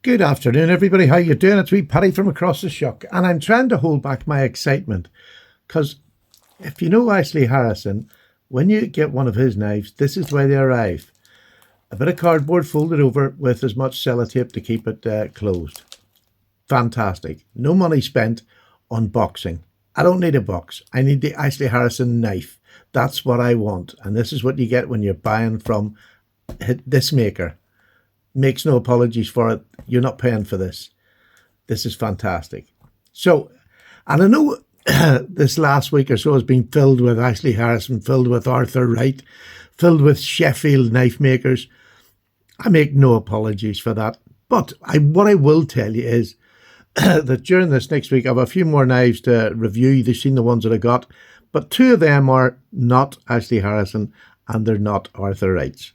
Good afternoon, everybody. How you doing? It's wee Paddy from across the shop, and I'm trying to hold back my excitement because if you know Ashley Harrison, when you get one of his knives, this is the way they arrive. A bit of cardboard folded over with as much sellotape to keep it closed. Fantastic. No money spent on boxing. I don't need a box. I need the Ashley Harrison knife. That's what I want. And this is what you get when you're buying from this maker. Makes no apologies for it. You're not paying for this. This is fantastic. So, and I know this last week or so has been filled with Ashley Harrison, filled with Arthur Wright, filled with Sheffield knife makers. I make no apologies for that. But what I will tell you is that during this next week, I have a few more knives to review. You've seen the ones that I got, but two of them are not Ashley Harrison and they're not Arthur Wrights.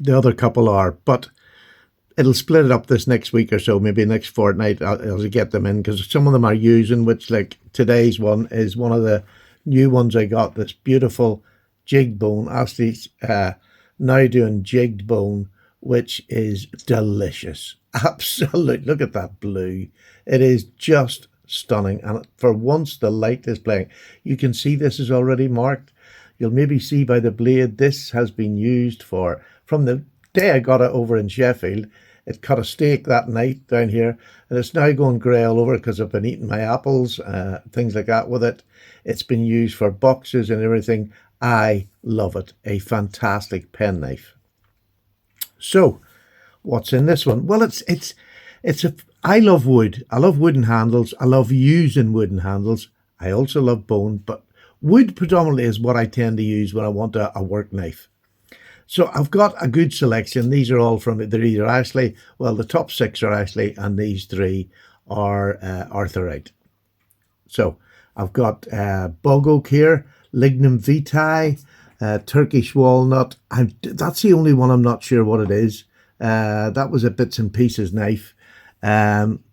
The other couple are, but it'll split it up this next week or so, maybe next fortnight as I get them in, because some of them are using, which like today's one is one of the new ones I got, this beautiful jigged bone. Ashley's now doing jigged bone, which is delicious. Absolutely. Look at that blue. It is just stunning. And for once the light is playing, you can see this is already marked. You'll maybe see by the blade, this has been used for, from the day I got it over in Sheffield, it cut a steak that night down here, and it's now going grey all over because I've been eating my apples, things like that with it. It's been used for boxes and everything. I love it. A fantastic penknife. So, what's in this one? Well, I love wood. I love wooden handles. I love using wooden handles. I also love bone, but wood predominantly is what I tend to use when I want a work knife. So I've got a good selection. These are all from, they're either Ashley, well, the top 6 are Ashley, and these 3 are Arthur Wright. So I've got bog oak here, lignum vitae, Turkish walnut. That's the only one I'm not sure what it is. That was a bits and pieces knife. Then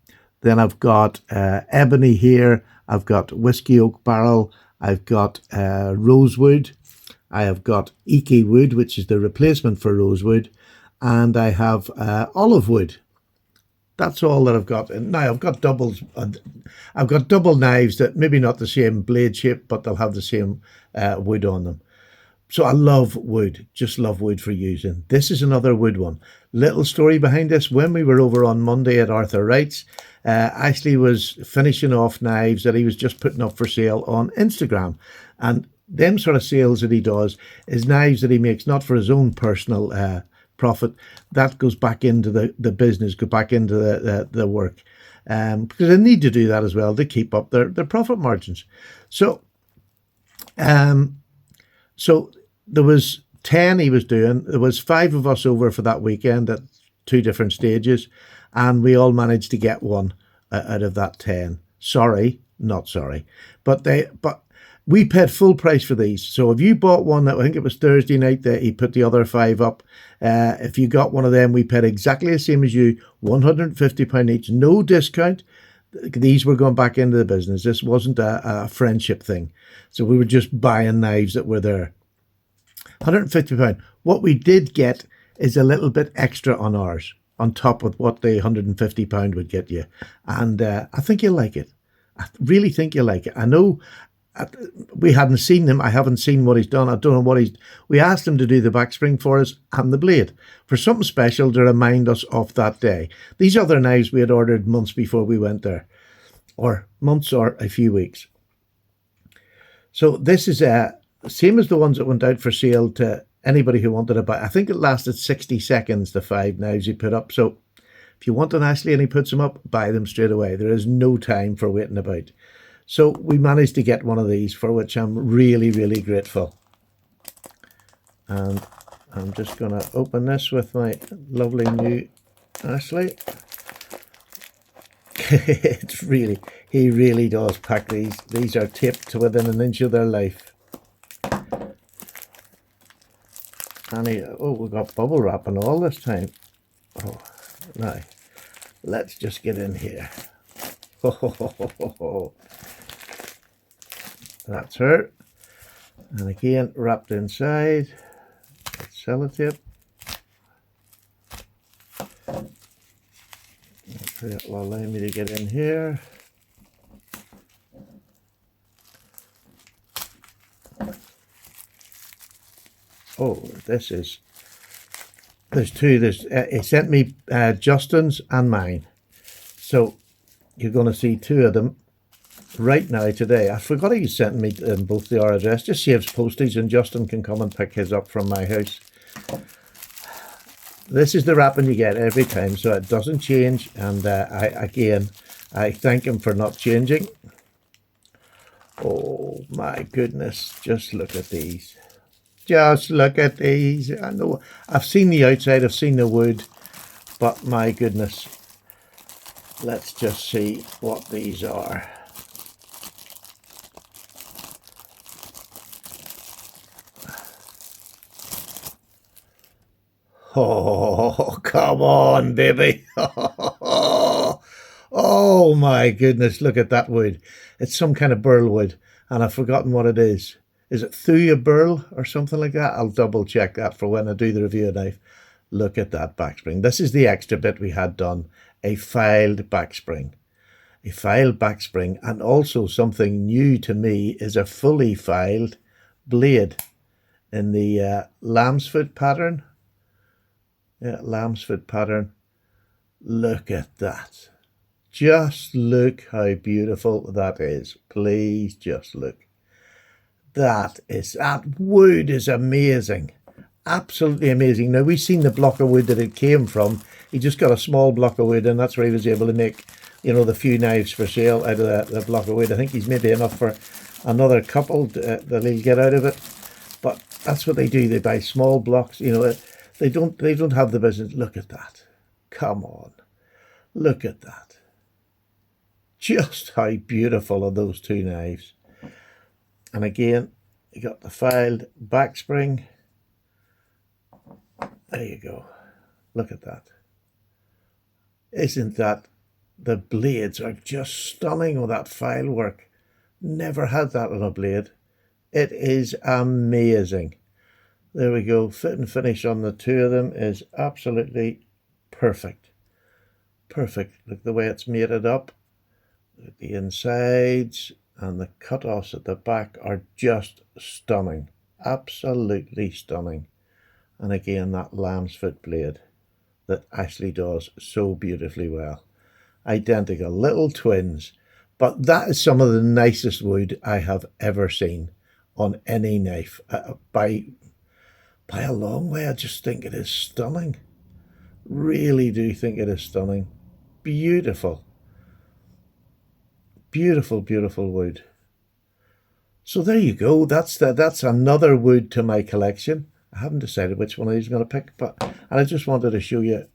I've got ebony here. I've got whiskey oak barrel. I've got rosewood. I have got Iki wood, which is the replacement for rosewood, and I have olive wood. That's all that I've got. And now I've got doubles. I've got double knives that maybe not the same blade shape, but they'll have the same wood on them. So I love wood, just love wood for using. This is another wood one. Little story behind this. When we were over on Monday at Arthur Wright's, Ashley was finishing off knives that he was just putting up for sale on Instagram. And them sort of sales that he does is knives that he makes not for his own personal profit. That goes back into the business, go back into the work. Because they need to do that as well to keep up their profit margins. So, so there was 10 he was doing. There was 5 of us over for that weekend at 2 different stages, and we all managed to get one out of that 10. Sorry, not sorry, but we paid full price for these. So if you bought one, I think it was Thursday night that he put the other 5 up. If you got one of them, we paid exactly the same as you, £150 each, no discount. These were going back into the business. This wasn't a friendship thing. So we were just buying knives that were there. £150. What we did get is a little bit extra on ours, on top of what the £150 would get you. And I think you'll like it. I really think you'll like it. I know we hadn't seen him. I haven't seen what he's done. I don't know what we asked him to do the backspring for us and the blade for something special to remind us of that day. These other knives we had ordered months before we went there, or months or a few weeks. So this is same as the ones that went out for sale to anybody who wanted to buy. I think it lasted 60 seconds, the 5 knives he put up. So if you want an Ashley and he puts them up, buy them straight away. There is no time for waiting about. So we managed to get one of these, for which I'm really, really grateful. And I'm just going to open this with my lovely new Ashley. It's really, he really does pack these. These are taped to within an inch of their life. And we've got bubble wrap and all this time. Oh, now, let's just get in here. That's her. And again, wrapped inside. Sellotape. Hopefully it will allow me to get in here. Oh, this is, there's two. He sent me Justin's and mine. So you're going to see two of them right now today. I forgot he sent me both our address. Just saves postage and Justin can come and pick his up from my house. This is the wrapping you get every time, so it doesn't change. And I thank him for not changing. Oh my goodness, just look at these. Just look at these. I know I've seen the outside, I've seen the wood, but my goodness, let's just see what these are. Oh, come on, baby. Oh my goodness, look at that wood. It's some kind of burl wood, and I've forgotten what it is. Is it Thuya burl or something like that? I'll double check that for when I do the review of knife. Look at that backspring. This is the extra bit we had done, a filed backspring. A filed backspring, and also something new to me is a fully filed blade in the lamb's foot pattern. Yeah, lamb's foot pattern. Look at that. Just look how beautiful that is. Please just look. That wood is amazing. Absolutely amazing. Now, we've seen the block of wood that it came from. He just got a small block of wood, and that's where he was able to make, you know, the few knives for sale out of the block of wood. I think he's maybe enough for another couple that he'll get out of it. But that's what they do. They buy small blocks, you know. They don't have the business. Look at that. Come on. Look at that. Just how beautiful are those two knives. And again, you got the filed back spring. There you go. Look at that. Isn't that, the blades are just stunning with that file work. Never had that on a blade. It is amazing. There we go. Fit and finish on the two of them is absolutely perfect. Perfect. Look the way it's mated up. The insides and the cut-offs at the back are just stunning. Absolutely stunning. And again, that lamb's foot blade that Ashley does so beautifully well. Identical, little twins. But that is some of the nicest wood I have ever seen on any knife. By a long way, I just think it is stunning. Really do think it is stunning. Beautiful. Beautiful, beautiful wood. So there you go. That's another wood to my collection. I haven't decided which one of these I'm going to pick, and I just wanted to show you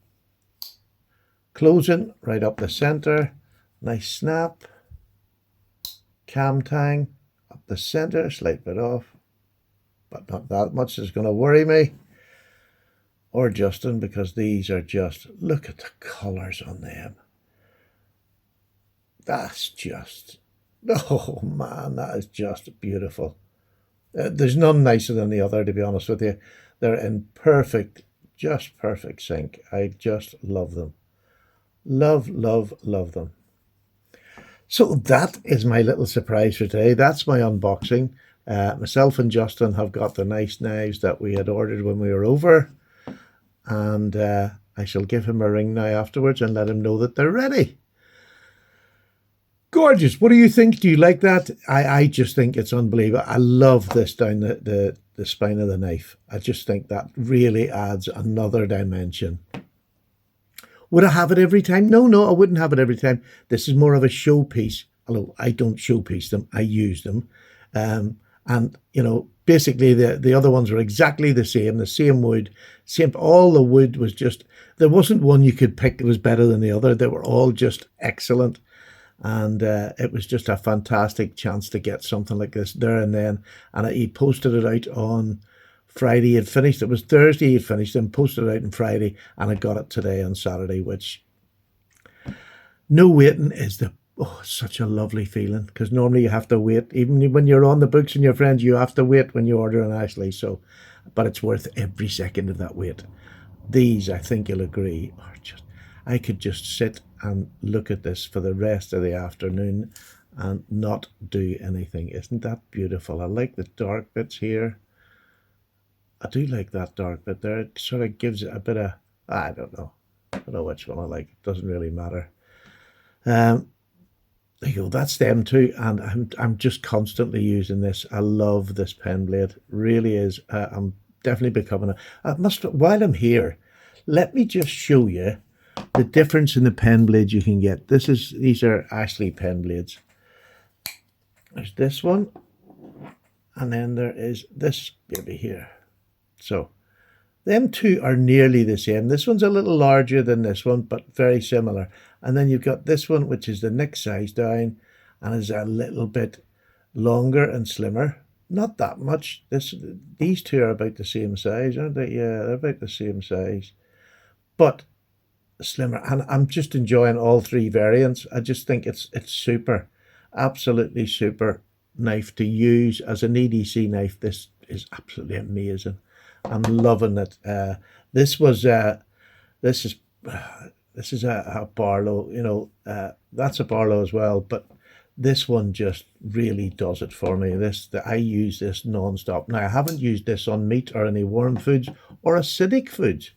closing right up the center. Nice snap. Cam tang up the center, slight bit off, but not that much is going to worry me or Justin, because these are just, look at the colors on them. That's just, oh man, that is just beautiful. There's none nicer than the other, to be honest with you. They're in perfect, just perfect sync. I just love them. Love, love, love them. So that is my little surprise for today. That's my unboxing. Myself and Justin have got the nice knives that we had ordered when we were over. And I shall give him a ring now afterwards and let him know that they're ready. Gorgeous. What do you think? Do you like that? I just think it's unbelievable. I love this down the spine of the knife. I just think that really adds another dimension. Would I have it every time? No, I wouldn't have it every time. This is more of a showpiece. Although I don't showpiece them, I use them. And, you know, basically the other ones were exactly the same wood, all the wood was just, there wasn't one you could pick that was better than the other. They were all just excellent. And it was just a fantastic chance to get something like this there and then. And he posted it out on Friday. He had finished, it was Thursday he had finished and posted it out on Friday, and I got it today on Saturday, which, no waiting is such a lovely feeling, because normally you have to wait. Even when you're on the books and your friends, you have to wait when you order an Ashley. So, but it's worth every second of that wait. These, I think you'll agree, are just, I could just sit and look at this for the rest of the afternoon and not do anything. Isn't that beautiful? I like the dark bits here. I do like that dark bit there. It sort of gives it a bit of, I don't know which one I like. It doesn't really matter. There you go. That's them too, and I'm just constantly using this. I love this pen blade. Really is. I'm definitely becoming I must. While I'm here, let me just show you the difference in the pen blades you can get. These are Ashley pen blades. There's this one, and then there is this baby here. So them two are nearly the same. This one's a little larger than this one, but very similar. And then you've got this one, which is the next size down and is a little bit longer and slimmer. Not that much. These two are about the same size, aren't they? Yeah, they're about the same size, but slimmer. And I'm just enjoying all three variants. I just think it's super, absolutely super knife to use as an EDC knife. This is absolutely amazing. I'm loving it. This is a Barlow, you know, that's a Barlow as well, but this one just really does it for me. I use this non-stop. Now, I haven't used this on meat or any warm foods or acidic foods.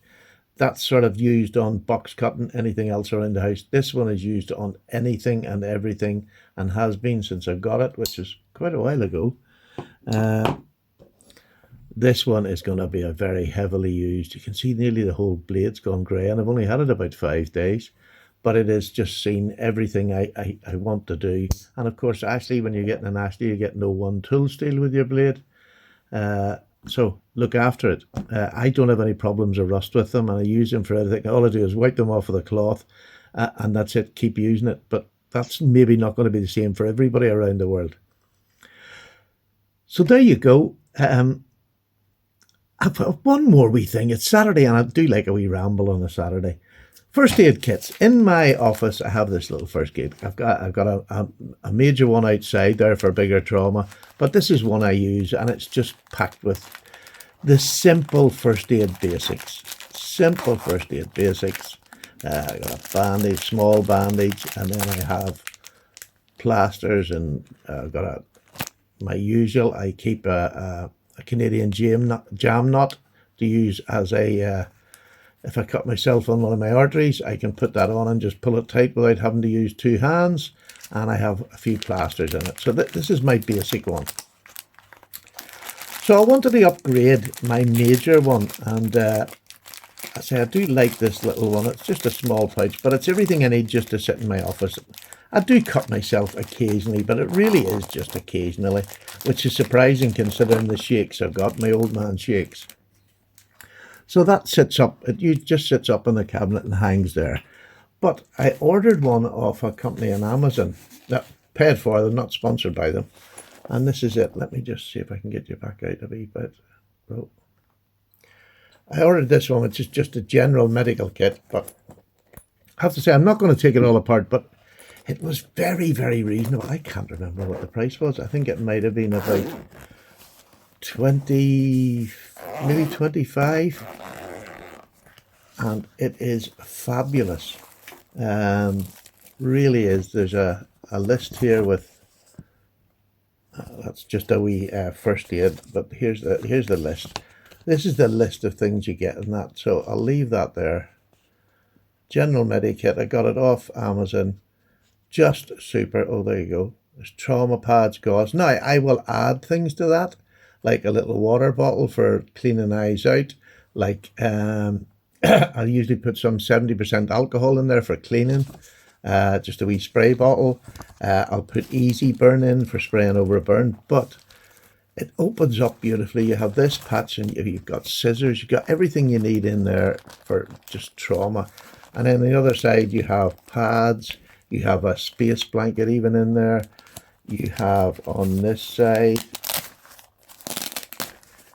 That's sort of used on box cutting, anything else around the house. This one is used on anything and everything and has been since I got it, which is quite a while ago. This one is going to be a very heavily used. You can see nearly the whole blade's gone grey, and I've only had it about 5 days, but it has just seen everything I want to do. And of course, Ashley, when you're getting an Ashley, you get no one tool steel with your blade. So look after it. I don't have any problems or rust with them, and I use them for everything. All I do is wipe them off with a cloth, and that's it. Keep using it. But that's maybe not going to be the same for everybody around the world. So there you go. I've one more wee thing. It's Saturday, and I do like a wee ramble on a Saturday. First aid kits. In my office, I have this little first aid. I've got a major one outside there for bigger trauma, but this is one I use, and it's just packed with the simple first aid basics. Simple first aid basics. I got a bandage, small bandage, and then I have plasters, and I've got my usual. I keep a Canadian jam knot to use as a, if I cut myself on one of my arteries, I can put that on and just pull it tight without having to use two hands. And I have a few plasters in it. So this is my basic one. So I wanted to upgrade my major one. And I say I do like this little one. It's just a small pouch, but it's everything I need just to sit in my office. I do cut myself occasionally, but it really is just occasionally, which is surprising considering the shakes I've got, my old man shakes. So that sits up, it just sits up in the cabinet and hangs there. But I ordered one off a company on Amazon that paid for them, not sponsored by them. And this is it. Let me just see if I can get you back out a wee bit. Oh. I ordered this one, which is just a general medical kit, but I have to say I'm not going to take it all apart, but it was very, very reasonable. I can't remember what the price was. I think it might have been about 20, maybe 25. And it is fabulous. Really is. There's a list here with, that's just a wee first aid, but here's the list. This is the list of things you get in that. So I'll leave that there. General Medikit. I got it off Amazon. Just super. Oh, there you go. There's trauma pads, gauze. Now, I will add things to that, like a little water bottle for cleaning eyes out. Like, I'll usually put some 70% alcohol in there for cleaning. Just a wee spray bottle. I'll put Easy Burn in for spraying over a burn. But it opens up beautifully. You have this patch, and you've got scissors. You've got everything you need in there for just trauma. And then the other side, you have pads. You have a space blanket even in there. You have on this side,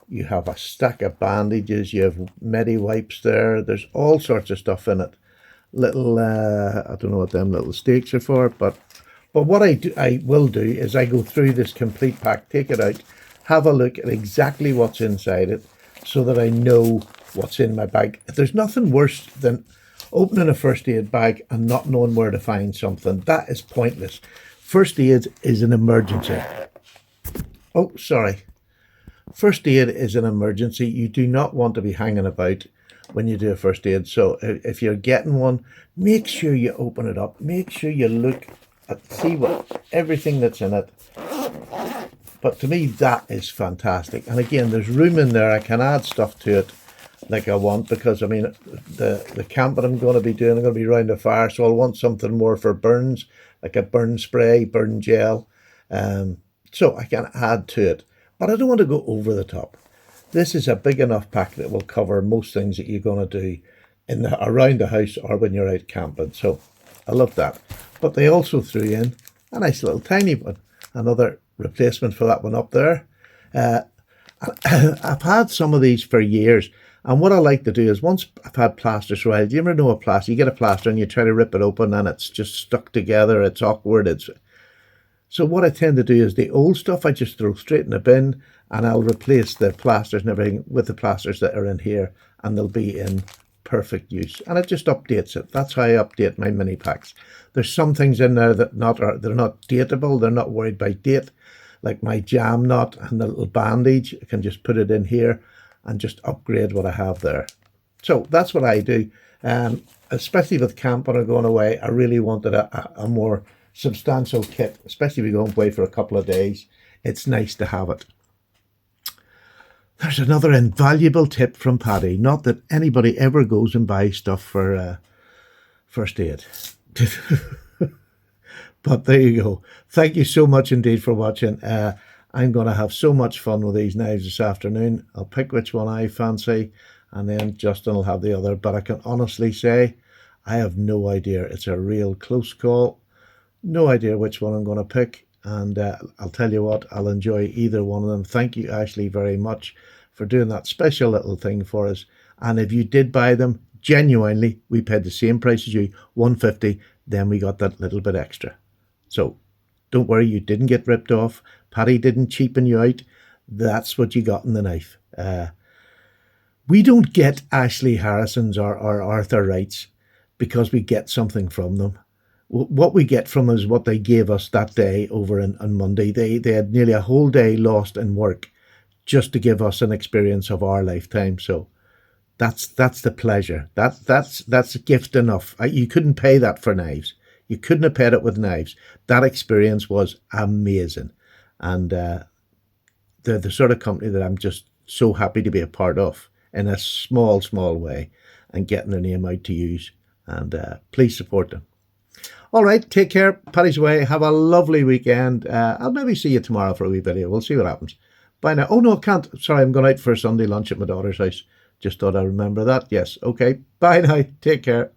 you have a stack of bandages. You have Medi wipes there. There's all sorts of stuff in it. Little, I don't know what them little stakes are for, but what I will do is I go through this complete pack, take it out, have a look at exactly what's inside it so that I know what's in my bag. There's nothing worse than Opening a first aid bag and not knowing where to find something, that is pointless. First aid is an emergency. Oh, sorry. First aid is an emergency. You do not want to be hanging about when you do a first aid. So if you're getting one, make sure you open it up. Make sure you look at, see what everything that's in it. But to me, that is fantastic. And again, there's room in there. I can add stuff to it like I want, because I mean, the camping I'm going to be doing, I'm going to be around a fire, so I'll want something more for burns, like a burn spray, burn gel. So I can add to it, but I don't want to go over the top. This is a big enough pack that will cover most things that you're going to do around the house or when you're out camping. So I love that. But they also threw in a nice little tiny one, another replacement for that one up there. I've had some of these for years, and what I like to do is, once I've had plasters for a while, do you ever know a plaster? You get a plaster and you try to rip it open and it's just stuck together. It's awkward. So what I tend to do is the old stuff I just throw straight in the bin, and I'll replace the plasters and everything with the plasters that are in here, and they'll be in perfect use. And it just updates it. That's how I update my mini packs. There's some things in there that they're not dateable. They're not worried by date, like my jam knot and the little bandage. I can just put it in here and just upgrade what I have there. So that's what I do. Especially with camping or going away, I really wanted a more substantial kit, especially if you're going away for a couple of days. It's nice to have it. There's another invaluable tip from Paddy. Not that anybody ever goes and buys stuff for first aid. But there you go. Thank you so much indeed for watching. I'm going to have so much fun with these knives this afternoon. I'll pick which one I fancy, and then Justin will have the other. But I can honestly say I have no idea. It's a real close call. No idea which one I'm going to pick. And I'll tell you what, I'll enjoy either one of them. Thank you, Ashley, very much for doing that special little thing for us. And if you did buy them, genuinely, we paid the same price as you, $150. Then we got that little bit extra. So don't worry, you didn't get ripped off. Paddy didn't cheapen you out. That's what you got in the knife. We don't get Ashley Harrison's or Arthur Wright's because we get something from them. What we get from them is what they gave us that day over on Monday. They had nearly a whole day lost in work just to give us an experience of our lifetime. So that's the pleasure. That's a gift enough. You couldn't pay that for knives. You couldn't have paid it with knives. That experience was amazing. And they're the sort of company that I'm just so happy to be a part of in a small way and getting their name out to use. And please support them. All right, take care. Paddy's away. Have a lovely weekend. I'll maybe see you tomorrow for a wee video. We'll see what happens. Bye now. Oh, no, I can't. Sorry, I'm going out for a Sunday lunch at my daughter's house. Just thought I'd remember that. Yes. Okay. Bye now. Take care.